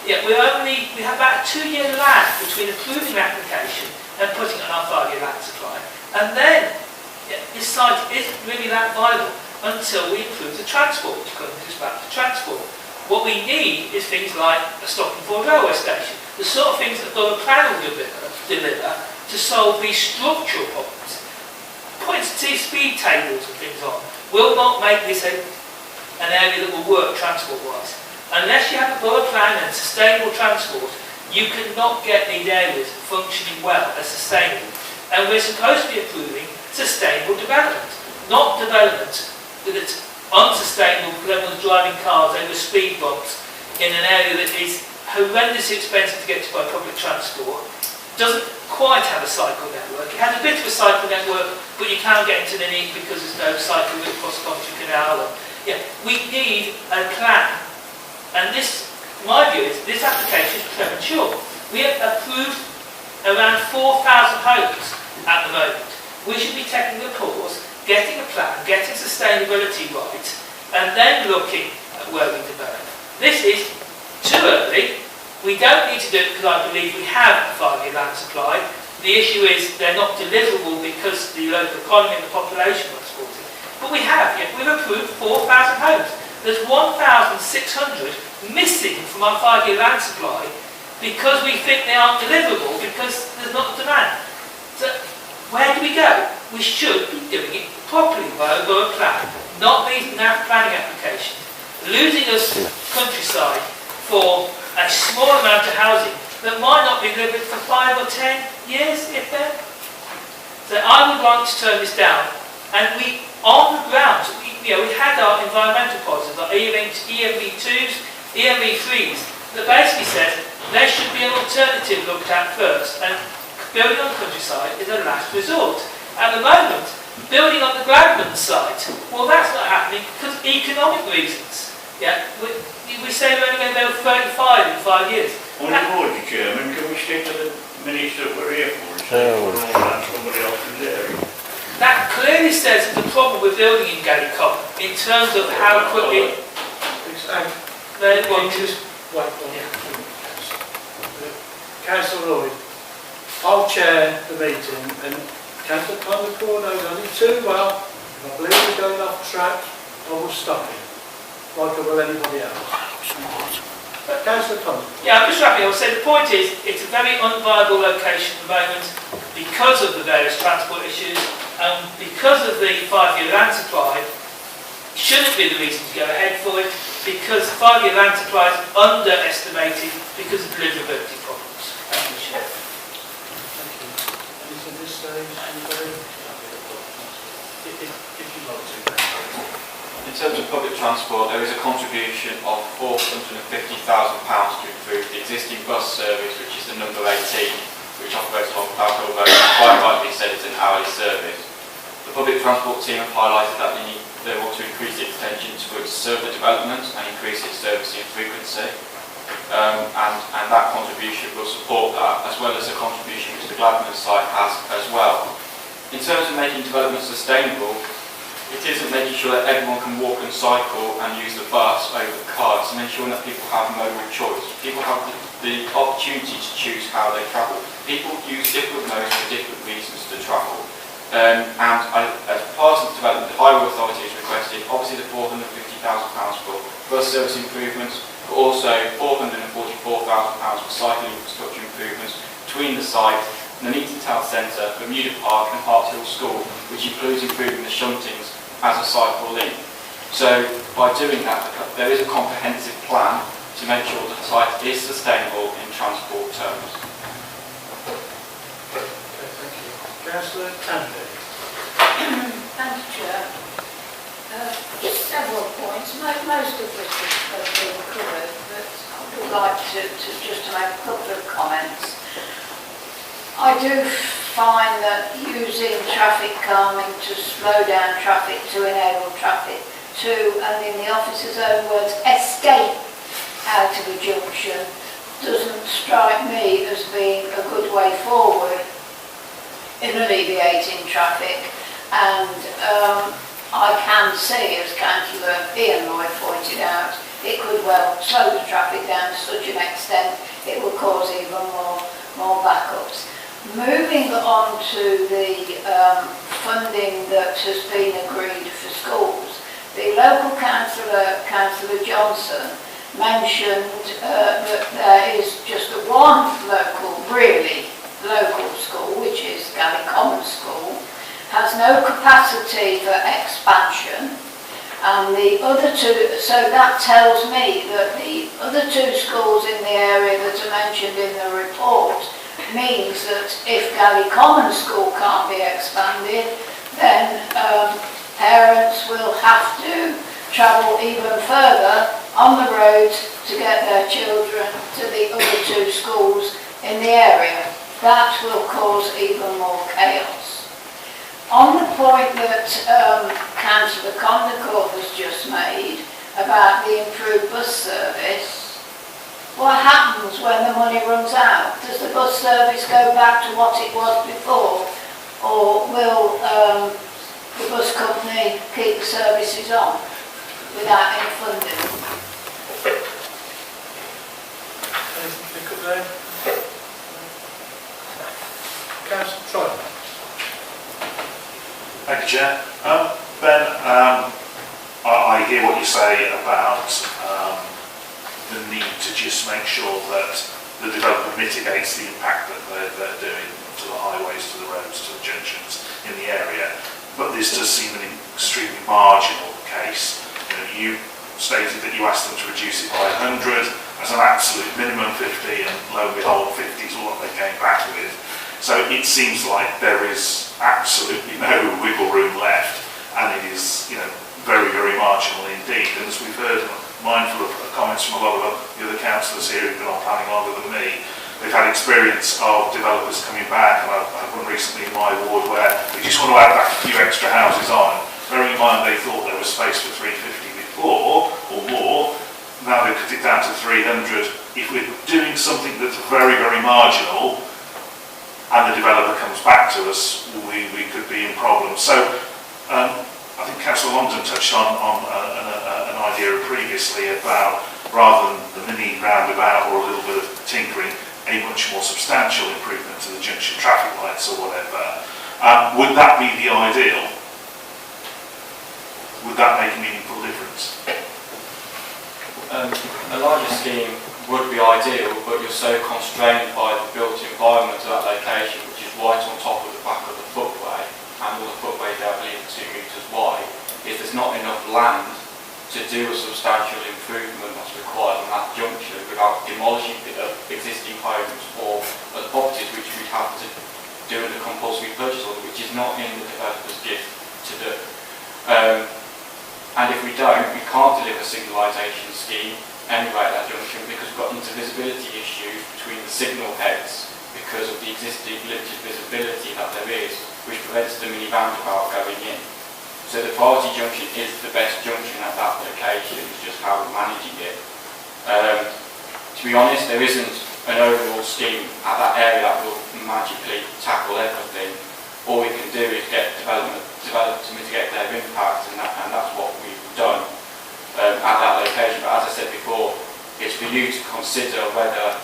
Yeah, we have about a 2-year lag between approving an application and putting it on our 5-year land supply. And then, this site isn't really that viable until we improve the transport, which comes back to transport. What we need is things like a stopping for a railway station, the sort of things that the plan will deliver to solve these structural problems. Putting speed tables and things on will not make this an area that will work transport-wise. Unless you have a borough plan and sustainable transport, you cannot get these areas functioning well as sustainable. And we're supposed to be approving sustainable development, not development that's unsustainable because everyone's driving cars over speed bumps in an area that is horrendously expensive to get to by public transport, doesn't quite have a cycle network. It has a bit of a cycle network, but you can't get into the need because there's no cycle route across the Coventry Canal. We need a plan. And this, my view is, this application is premature. We have approved around 4,000 homes at the moment. We should be taking a pause, getting a plan, getting sustainability right, and then looking at where we develop. This is too early. We don't need to do it because I believe we have a 5-year land supply. The issue is they're not deliverable because the local economy and the population won't support it. But we have, we've approved 4,000 homes. There's 1,600 missing from our 5-year land supply because we think they aren't deliverable because there's not demand. So where do we go? We should be doing it properly by a borough plan, not these NAF planning applications. Losing us countryside for a small amount of housing that might not be delivered for 5 or 10 years, if then. So I would like to turn this down, and we, on the grounds, we had our environmental policies, our EMV2s, EMV3s, that basically says there should be an alternative looked at first, and building on the countryside is a last resort. At the moment, building on the Gladman site, well, that's not happening because of economic reasons. We say we're only going to build 35 in 5 years. On the board, Chairman, can we stick to the minutes that we're here for and say we're all around somebody else's area? That clearly says the problem we're building in Galley in terms of how quickly wait on Councillor Lloyd. I'll chair the meeting and Councillor Concord knows only too well. If I believe we're going off track, I will stop him, like I will anybody else. But Councillor Concord. Yeah, I'm just wrapping up. So the point is, it's a very unviable location at the moment because of the various transport issues and because of the 5-year land supply. Shouldn't be the reason to go ahead for it because 5-year land supply is underestimated because of deliverability problems. Thank you, Chair. Thank you. Anything at this stage? Anybody? If you want to. In terms of public transport, there is a contribution of £450,000 to improve the existing bus service, which is the number 18, which operates along Falco Road, and quite rightly said it's an hourly service. The public transport team have highlighted that they want to increase the extension to its server development and increase its servicing frequency. And that contribution will support that, as well as the contribution which the Gladman site has as well. In terms of making development sustainable, it isn't making sure that everyone can walk and cycle and use the bus over the car. It's ensuring that people have modal choice. People have the opportunity to choose how they travel. People use different modes for different reasons to travel. As part of the development, the Highway Authority has requested obviously the £450,000 for bus service improvements, but also £444,000 for cycling infrastructure improvements between the site and the Neaton Town Centre, Bermuda Park and Hart Hill School, which includes improving the shuntings as a cycle link. So by doing that, there is a comprehensive plan to make sure that the site is sustainable in transport terms. Okay, thank you. Councillor Tandy. Thank you, Chair. Just several points. Most of which have been covered, but I would like to just to make a couple of comments. I do find that using traffic calming to slow down traffic, to enable traffic to, and in the officer's own words, escape out of a junction, doesn't strike me as being a good way forward in alleviating traffic. And I can see, as Councillor Ian Lloyd pointed out, it could well slow the traffic down to such an extent it will cause even more backups. Moving on to the funding that has been agreed for schools, the local councillor, Councillor Johnson, mentioned that there is just one really local school, which is Galley Common School, has no capacity for expansion, and the other two, so that tells me that the other two schools in the area that are mentioned in the report means that if Galley Common School can't be expanded, then parents will have to travel even further on the road to get their children to the other two schools in the area. That will cause even more chaos. On the point that Councillor Condicorn has just made about the improved bus service, what happens when the money runs out? Does the bus service go back to what it was before, or will the bus company keep the services on without any funding? Anything to pick up there? Councillor Troy. Thank you, Chair. Ben, I hear what you say about the need to just make sure that the development mitigates the impact that they're doing to the highways, to the roads, to the junctions in the area. But this does seem an extremely marginal case. You stated that you asked them to reduce it by 100 as an absolute minimum 50, and lo and behold, 50 is what they came back with. So it seems like there is absolutely no wiggle room left, and it is, very, very marginal indeed. And as we've heard, mindful of comments from a lot of the other councillors here who've been on planning longer than me, they've had experience of developers coming back, and I've had one recently in my ward where they just want to add back a few extra houses on. Bearing in mind they thought there was space for 350 before, or more, now they cut it down to 300. If we're doing something that's very, very marginal, and the developer comes back to us, we could be in problems. So I think Councillor Longdon touched on an idea previously about rather than the mini roundabout or a little bit of tinkering, a much more substantial improvement to the junction traffic lights or whatever. Would that be the ideal? Would that make a meaningful difference? A larger scheme would be ideal, but you're so constrained by the built environment of that location, which is right on top of the back of the footway, and all the footways there, I believe, are 2 metres wide. If there's not enough land to do a substantial improvement that's required on that junction without demolishing the existing homes or other properties, which we'd have to do in the compulsory purchase order, which is not in the developer's gift to do. And if we don't, we can't deliver a signalisation scheme anyway at that junction because we've got intervisibility issues between the signal heads because of the existing limited visibility that there is, which prevents the mini roundabout going in. So the priority junction is the best junction at that location, it's just how we're managing it. To be honest, there isn't an overall scheme at that area that will magically tackle everything. All we can do is get developed to mitigate their impact, and that's what we've done at that location. But as I said before, it's for you to consider whether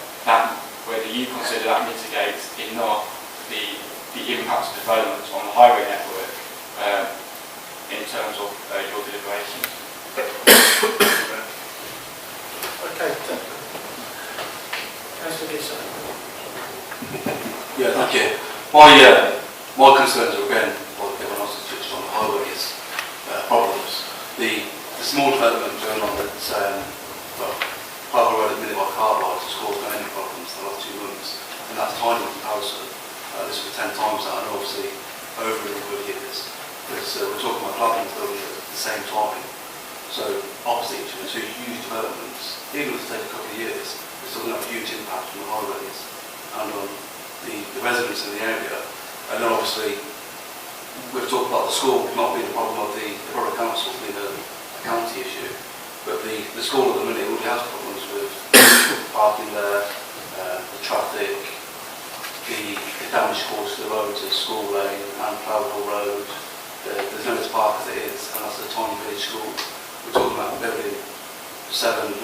you consider that mitigates enough the impact of development on the highway network in terms of your deliberations. Okay. Councillor Gissler. Yeah, thank you. My concerns are again, what everyone else has touched on, the highways problems. The small development going on at Private Road at the minute by car rides has caused many problems in the last 2 months, and that's tiny in comparison. This was 10 times that, and obviously over a number of years. Because we're talking about Galley building at the same time. So opposite each other, 2 huge developments. Even if it takes a couple of years, it's still going to have a huge impact on the highways and on the residents in the area. And then obviously, we've talked about the school not being a problem of the borough council being a county issue, but the school at the minute already has problems with parking there, the traffic, the damage caused to the roads at School Lane and Plowhill Road. There's no park as it is, and that's a tiny village school. We're talking about building 750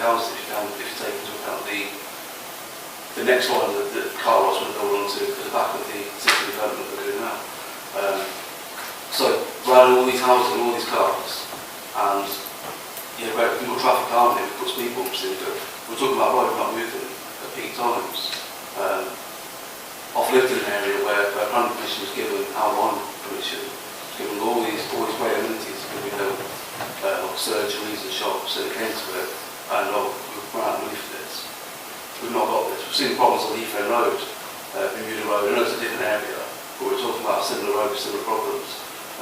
houses if you take into account the next one that the car was going to go onto at the back of the existing development that we're doing now. So around all these houses and all these cars, and people traffic aren't it, it puts people on procedure. We're talking about road not moving at peak times. I've lived in an area where planning permission was given outline permission, given all these great amenities to be built, like surgeries and shops, so it came to it, and we've run out of money for this. We've not got this. We've seen problems on Heathrow Road, Bermuda Road. I know it's a different area, but we're talking about a similar road, similar problems,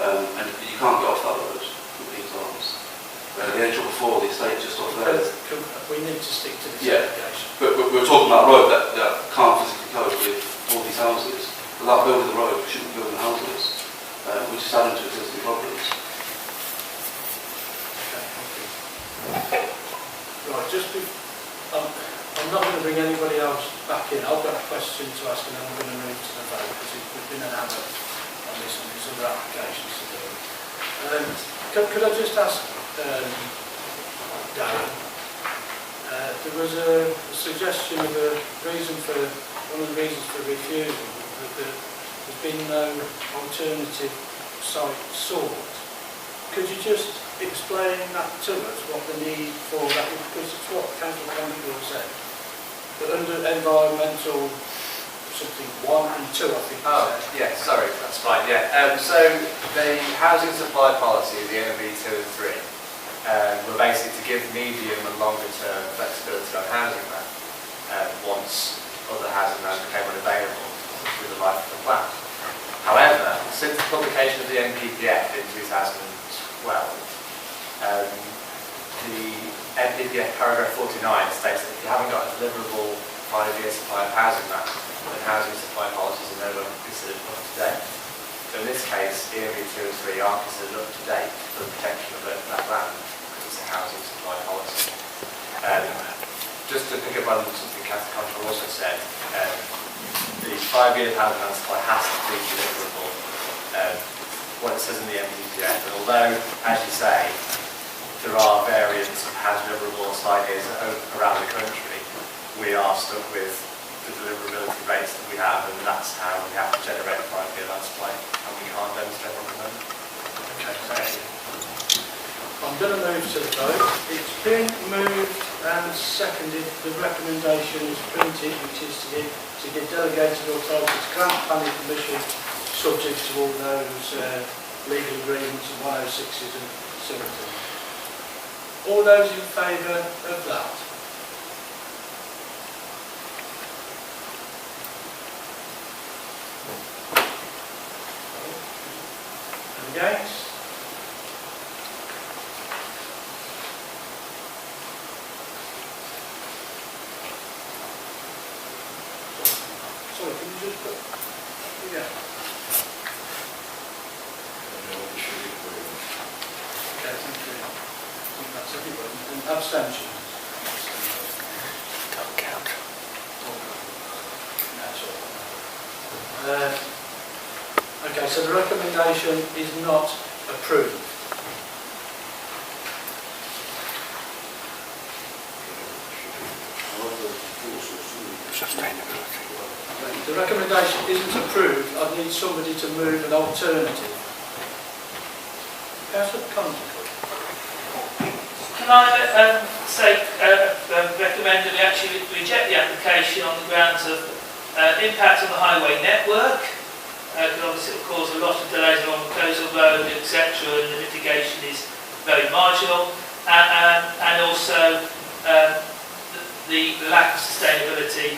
and you can't get off that road at peak times. The A444, the estate just off there. We need to stick to this application. But we're talking about a road that can't physically cope with all these houses. Without building the road, we shouldn't be building the houses, which is adding to existing problems. Okay, thank you. Right, I'm not going to bring anybody else back in. I've got a question to ask, and then I'm going to move to the vote, because we've been an hour on this, and there's other applications to do. Could I just ask Darren, there was a suggestion of a reason for, one of the reasons for refusal, that there's been no alternative site sought. Could you just explain that to us, what the need for that is? Because it's what Councillor Campbell said. But under environmental something 1 and 2, I think. Oh, yeah, sorry, that's fine, yeah. So the housing supply policy, the OB 2 and 3, were basically to give medium and longer term flexibility on housing land once other housing land became unavailable through the life of the plan. However, since the publication of the NPPF in 2012, the NPPF paragraph 49 states that if you haven't got a deliverable 5-year supply of housing land, then housing supply policies are no longer considered up to date. So in this case, EMB 2 and 3 are considered up to date for the protection of that land because it's a housing supply policy. Just to pick up on something Councillor Control also said, the 5-year housing land supply has to be deliverable, what it says in the NPPF, and although, as you say, there are variants of how deliverable a site is around the country, we are stuck with the deliverability rates that we have, and that's how we have to generate 5-year land supply, and we can't demonstrate one at the moment. Okay, thank you. I'm going to move to the vote. It's been moved and seconded. The recommendation is printed, which is to give delegated authority to grant planning permission subject to all those legal agreements and 106s and 17s. All those in favour of that? And against? Sorry, can you just put... Yeah. Okay, thank you. I think that's everybody. And abstentions? Don't count. That's all. Okay, so the recommendation is not approved. The recommendation isn't approved. I need somebody to move an alternative. Councillor Constable. Can I recommend that we actually reject the application on the grounds of impact on the highway network, because obviously it will cause a lot of delays along the coastal road, etc., and the mitigation is very marginal, and also the lack of sustainability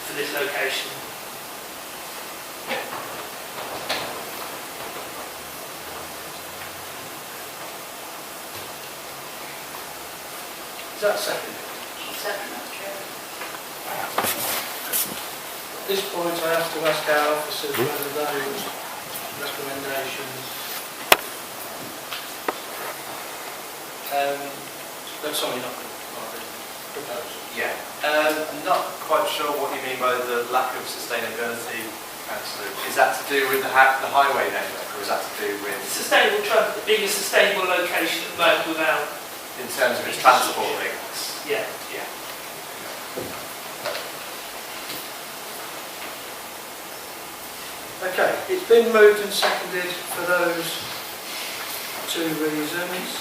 for this location. Is that seconded? Second, Chair. At this point, I have to ask our officers whether those recommendations. Sorry, not the proposal. Yeah. I'm not quite sure what you mean by the lack of sustainability, Councillor. Is that to do with the highway network, or is that to do with... Sustainable being a sustainable location at the moment without... In terms of its transport links? Yeah. Yeah. Okay, it's been moved and seconded for those two reasons.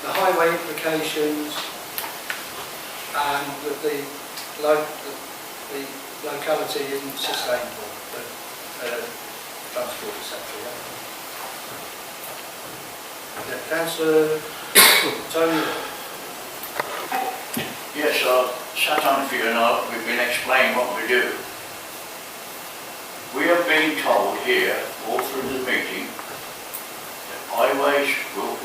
The highway implications and that the locality isn't sustainable for transport, etc. Yeah, Councillor Tony. Yes, I sat on for you and we've been explaining what we do. We have been told here, all through the meeting, that highways will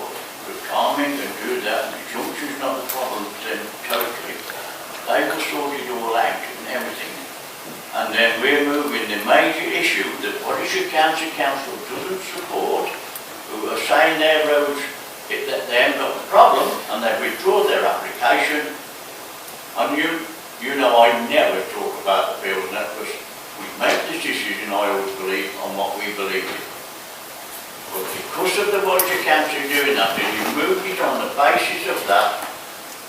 calming and do that, and the junction's not the problem then totally. They will sort it all out and everything. And then we're moving the major issue that Warwickshire County Council doesn't support, who are saying their roads, that they haven't got the problem, and they withdraw their application. And you know I never talk about the bills and that, because we make this decision, I always believe, on what we believe in. But because of the Warwickshire Council doing that, and you moved it on the basis of that,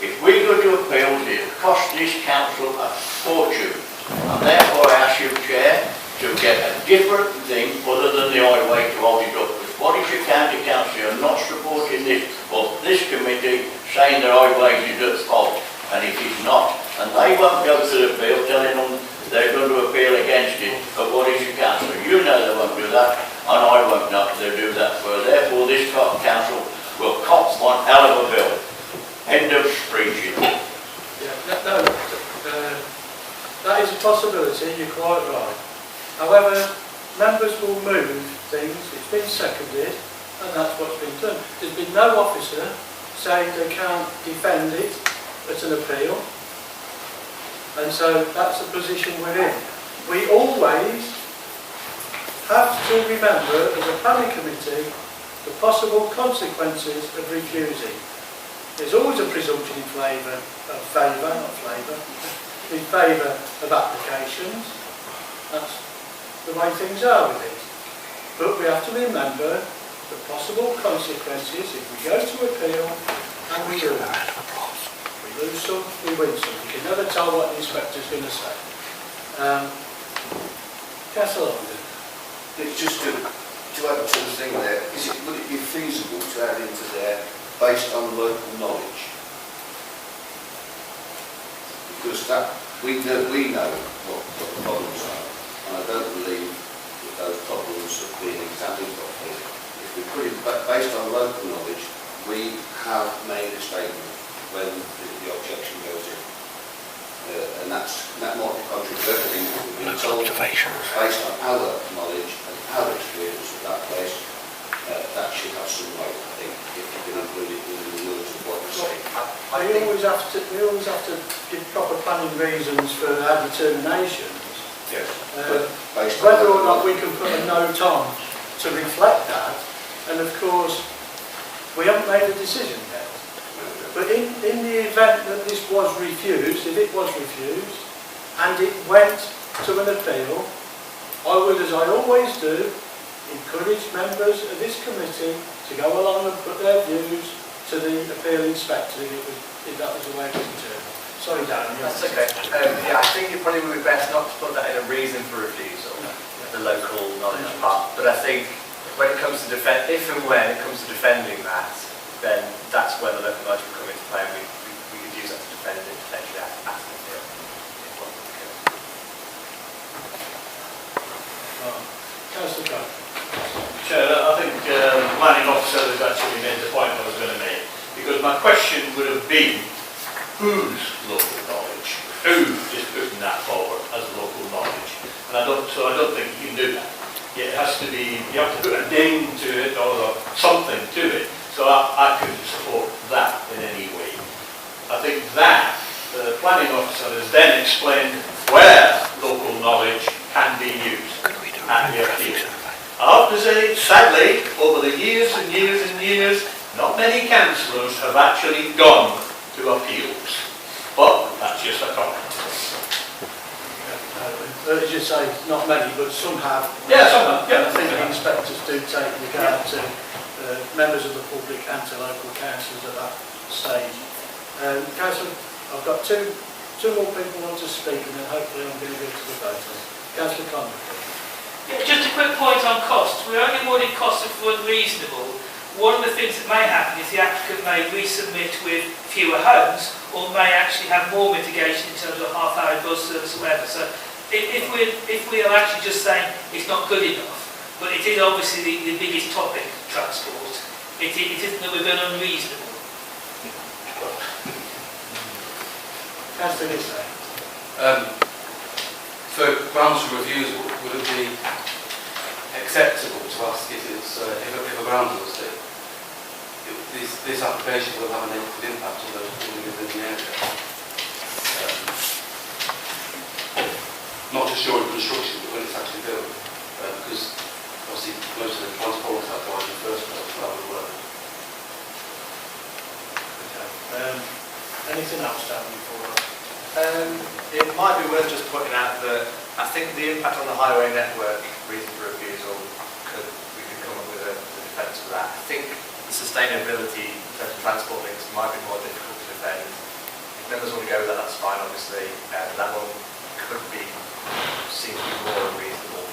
if we go to appeals, it will cost this council a fortune. And therefore I ask you, Chair, to get a different thing other than the highway to hold it up. Because Warwickshire County Council are not supporting this, but this committee saying the highway is at fault, and it is not. And they won't go to the appeal telling them they're going to appeal against it at Warwickshire Council. You know they won't do that, and I won't not to do that. So therefore this council will cop one hell of a bill. End of preaching. Yeah, no, that is a possibility, you're quite right. However, members will move things, it's been seconded, and that's what's been done. There's been no officer saying they can't defend it at an appeal, and so that's the position we're in. We always have to remember, as a planning committee, the possible consequences of refusing. There's always a presumption in favour of applications. That's the way things are with it. But we have to remember the possible consequences if we go to appeal and we lose. We lose some, we win some. You can never tell what the inspector's going to say. Councillor London. It's just to add to the thing there, would it be feasible to add into there based on local knowledge? Because we know what the problems are, and I don't believe that those problems have been examined properly. If we put it based on local knowledge, we have made a statement when the objection goes in. And that might be contrary to everything that we've been told. Based on our knowledge and our experience of that place, that should have some weight, I think, if you can include it in the words of what we're saying. We always have to give proper planning reasons for our determinations. Yes. Whether or not we can put a note on to reflect that, and of course, we haven't made a decision yet. But in the event that this was refused, if it was refused, and it went to an appeal, I would, as I always do, encourage members of this committee to go along and put their views to the appeal inspector if that was the way it was determined. Sorry, Darren. That's okay. Yeah, I think it probably would be best not to put that in a reason for refusal, the local knowledge part. But I think when it comes to if and when it comes to defending that, then that's where the local knowledge will come into play, and we could use that to defend it potentially at an appeal. Councillor Coe. Chair, I think the planning officer has actually made the point I was going to make, because my question would have been, whose local knowledge? Who is putting that forward as local knowledge? And I don't think you can do that. It has to be, you have to put a name to it or something to it. So I couldn't support that in any way. I think that the planning officer has then explained where local knowledge can be used at the appeal. I have to say, sadly, over the years and years and years, not many councillors have actually gone to appeals. But that's just a comment. As you say, not many, but some have. Yeah, some have. And I think the inspectors do take regard to members of the public and to local councils at that stage. Councillor, I've got two more people want to speak, and then hopefully I'm going to go to the vote. Councillor Conlon. Yeah, just a quick point on costs. We're only awarding costs if we're unreasonable. One of the things that may happen is the applicant may resubmit with fewer homes, or may actually have more mitigation in terms of half-hour bus service or whatever. So if we are actually just saying it's not good enough, but it is obviously the biggest topic, transport, it isn't that we've been unreasonable. Councillor Galley. For grounds for refusal, would it be acceptable to ask if a ground was that this application will have a negative impact on those living within the area? Not just during construction, but when it's actually built, because obviously most of the transport have gone in the first place rather than work. Okay. Anything outstanding for us? It might be worth just pointing out that I think the impact on the highway network, reason for refusal, we could come up with a defence of that. I think the sustainability in terms of transport links might be more difficult to defend. If members want to go with that, that's fine, obviously. That one could be seen to be more unreasonable.